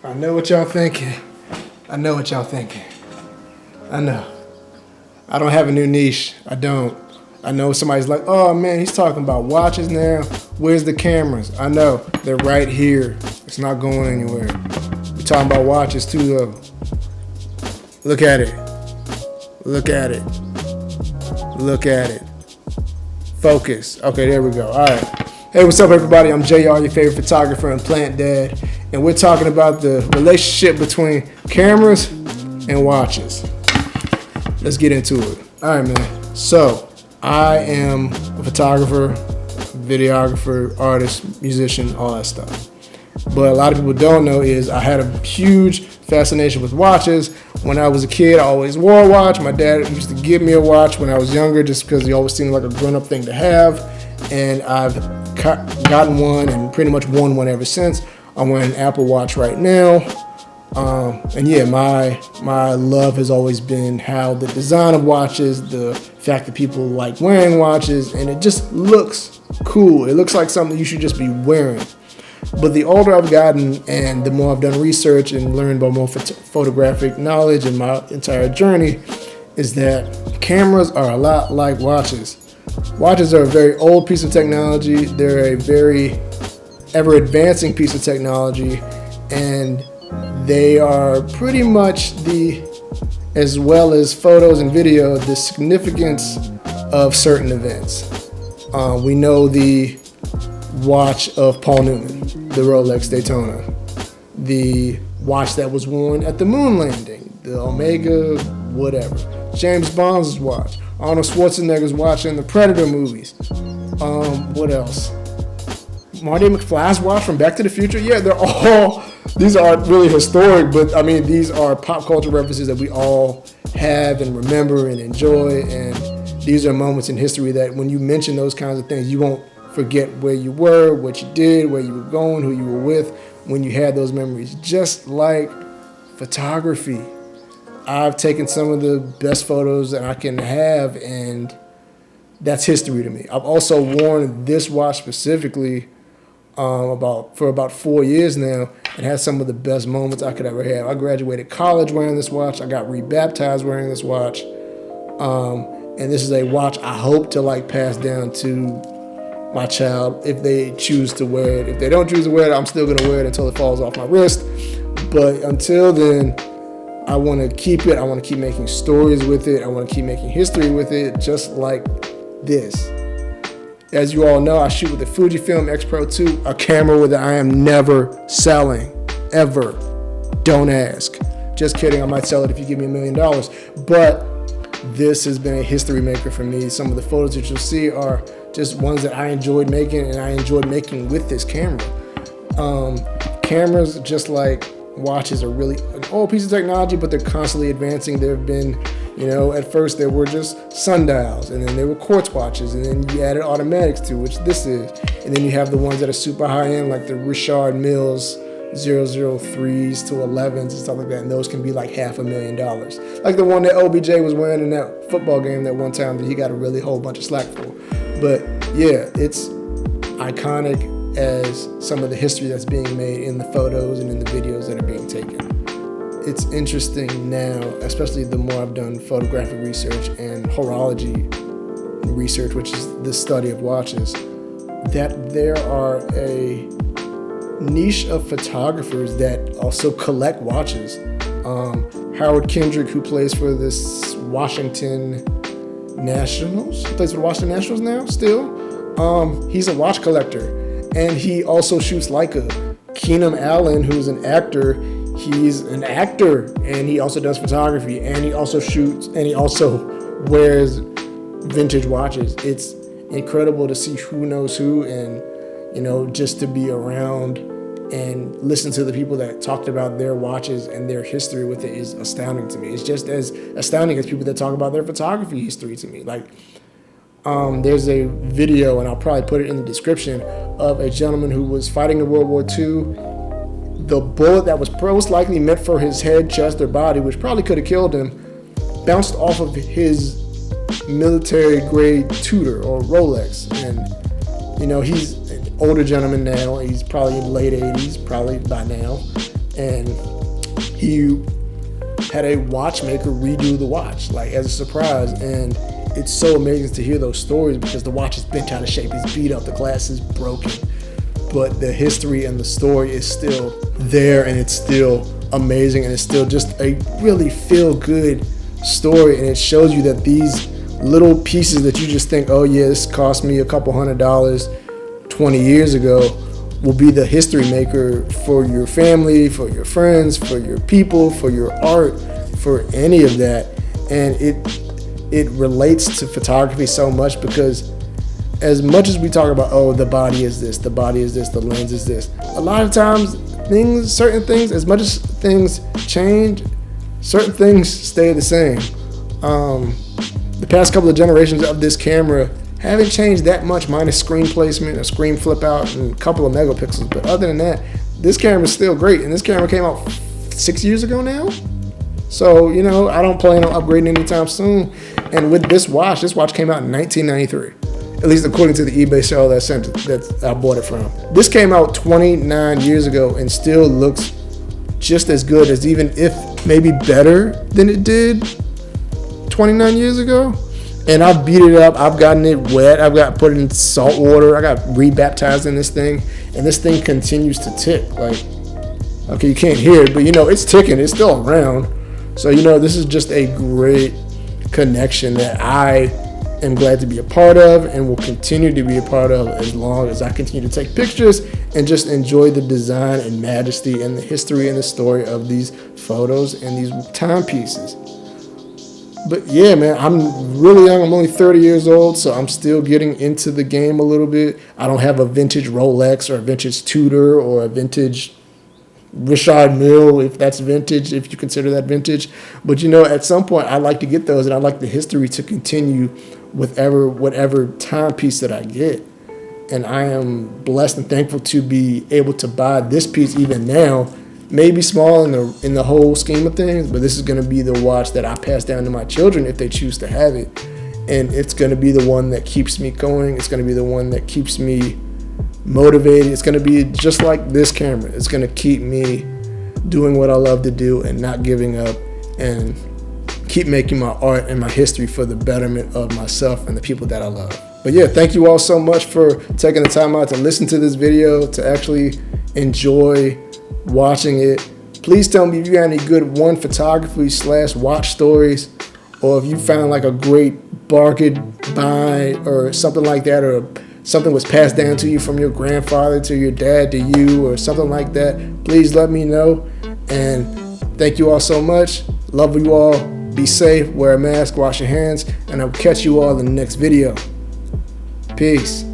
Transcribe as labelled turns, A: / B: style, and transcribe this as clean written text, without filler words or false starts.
A: I know what y'all thinking. I know what y'all thinking. I know. I don't have a new niche. I don't. I know somebody's like, oh man, he's talking about watches now. Where's the cameras? I know. They're right here. It's not going anywhere. We're talking about watches too though. Look at it. Look at it. Look at it. Focus. Okay, there we go. All right. Hey, what's up, everybody? I'm JR, your favorite photographer and plant dad, and we're talking about the relationship between cameras and watches. Let's get into it. All right, man. So, I am a photographer, videographer, artist, musician, all that stuff. But a lot of people don't know is I had a huge fascination with watches. When I was a kid, I always wore a watch. My dad used to give me a watch when I was younger just because he always seemed like a grown-up thing to have. And I've gotten one and pretty much worn one ever since. I'm wearing an Apple Watch right now. And yeah, my love has always been how the design of watches, the fact that people like wearing watches, and it just looks cool. It looks like something you should just be wearing. But the older I've gotten and the more I've done research and learned about more photographic knowledge in my entire journey is that cameras are a lot like watches. Watches are a very old piece of technology. They're a very ever advancing piece of technology, and they are pretty much as well as photos and video, the significance of certain events. We know the watch of Paul Newman, the Rolex Daytona, the watch that was worn at the moon landing, the Omega, whatever, James Bond's watch, Arnold Schwarzenegger's watch in the Predator movies. What else? Marty McFly's watch from Back to the Future. Yeah, these are really historic, but I mean, these are pop culture references that we all have and remember and enjoy. And these are moments in history that when you mention those kinds of things, you won't forget where you were, what you did, where you were going, who you were with when you had those memories. Just like photography. I've taken some of the best photos that I can have, and that's history to me. I've also worn this watch specifically for about 4 years now, and had some of the best moments I could ever have. I graduated college wearing this watch. I got rebaptized wearing this watch. And this is a watch I hope to pass down to my child if they choose to wear it. If they don't choose to wear it, I'm still gonna wear it until it falls off my wrist. But until then, I want to keep it. I want to keep making stories with it. I want to keep making history with it, just like this. As you all know, I shoot with the Fujifilm X Pro 2, a camera that I am never selling, ever. Don't ask. Just kidding. I might sell it if you give me $1 million. But this has been a history maker for me. Some of the photos that you'll see are just ones that I enjoyed making, and I enjoyed making with this camera. Cameras, just like watches, are really an old piece of technology, but they're constantly advancing. There have been, at first there were just sundials, and then there were quartz watches, and then you added automatics to, which this is. And then you have the ones that are super high end, like the Richard Milles 003s to 11s and stuff like that, and those can be like $500,000. Like the one that OBJ was wearing in that football game that one time that he got a really whole bunch of slack for. But yeah, it's iconic as some of the history that's being made in the photos and in the videos that are being taken. It's interesting now, especially the more I've done photographic research and horology research, which is the study of watches, that there are a niche of photographers that also collect watches. Howard Kendrick, who plays for this Washington Nationals, he plays for the Washington Nationals now still. He's a watch collector, and he also shoots Leica. Keenan Allen, who's an actor, he's an actor, and he also does photography, and he also shoots, and he also wears vintage watches. It's incredible to see who knows who, and just to be around and listen to the people that talked about their watches and their history with it is astounding to me. It's just as astounding as people that talk about their photography history to me. There's a video, and I'll probably put it in the description, of a gentleman who was fighting in World War II. The bullet that was most likely meant for his head, chest, or body, which probably could have killed him, bounced off of his military-grade Tudor or Rolex. And, he's an older gentleman now. He's probably in late 80s, probably by now. and he had a watchmaker redo the watch, like as a surprise. And it's so amazing to hear those stories because the watch is bent out of shape, it's beat up, the glass is broken, but the history and the story is still there, and it's still amazing, and it's still just a really feel-good story. And it shows you that these little pieces that you just think, oh yeah, this cost me a couple $100 20 years ago, will be the history maker for your family, for your friends, for your people, for your art, for any of that. And it relates to photography so much, because as much as we talk about, oh, the body is this, the body is this, the lens is this, a lot of times certain things, as much as things change, certain things stay the same. The past couple of generations of this camera haven't changed that much, minus screen placement, a screen flip out, and a couple of megapixels. But other than that, this camera is still great. And this camera came out 6 years ago now. So, you know, I don't plan on upgrading anytime soon. And with this watch came out in 1993. At least according to the eBay seller that I bought it from. This came out 29 years ago and still looks just as good, as even if maybe better than it did 29 years ago. And I've beat it up, I've gotten it wet, I've got put it in salt water, I got rebaptized in this thing, and this thing continues to tick. Like, okay, you can't hear it, but you know, it's ticking, it's still around. So, you know, this is just a great connection that I am glad to be a part of and will continue to be a part of as long as I continue to take pictures and just enjoy the design and majesty and the history and the story of these photos and these timepieces. But yeah, man, I'm really young. I'm only 30 years old, so I'm still getting into the game a little bit. I don't have a vintage Rolex or a vintage Tudor or a vintage Richard Mille, if that's vintage, if you consider that vintage. But, you know, at some point, I'd like to get those, and I'd like the history to continue with whatever timepiece that I get. And I am blessed and thankful to be able to buy this piece even now. Maybe small in the whole scheme of things, but this is going to be the watch that I pass down to my children if they choose to have it. And it's going to be the one that keeps me going. It's going to be the one that keeps me motivated. It's going to be just like this camera. It's going to keep me doing what I love to do and not giving up, and keep making my art and my history for the betterment of myself and the people that I love. But yeah, thank you all so much for taking the time out to listen to this video, to actually enjoy watching it. Please tell me if you got any good photography / watch stories, or if you found like a great bargain buy or something like that, or something was passed down to you from your grandfather to your dad to you, or something like that. Please let me know. And thank you all so much. Love you all. Be safe, wear a mask, wash your hands, and I'll catch you all in the next video. Peace.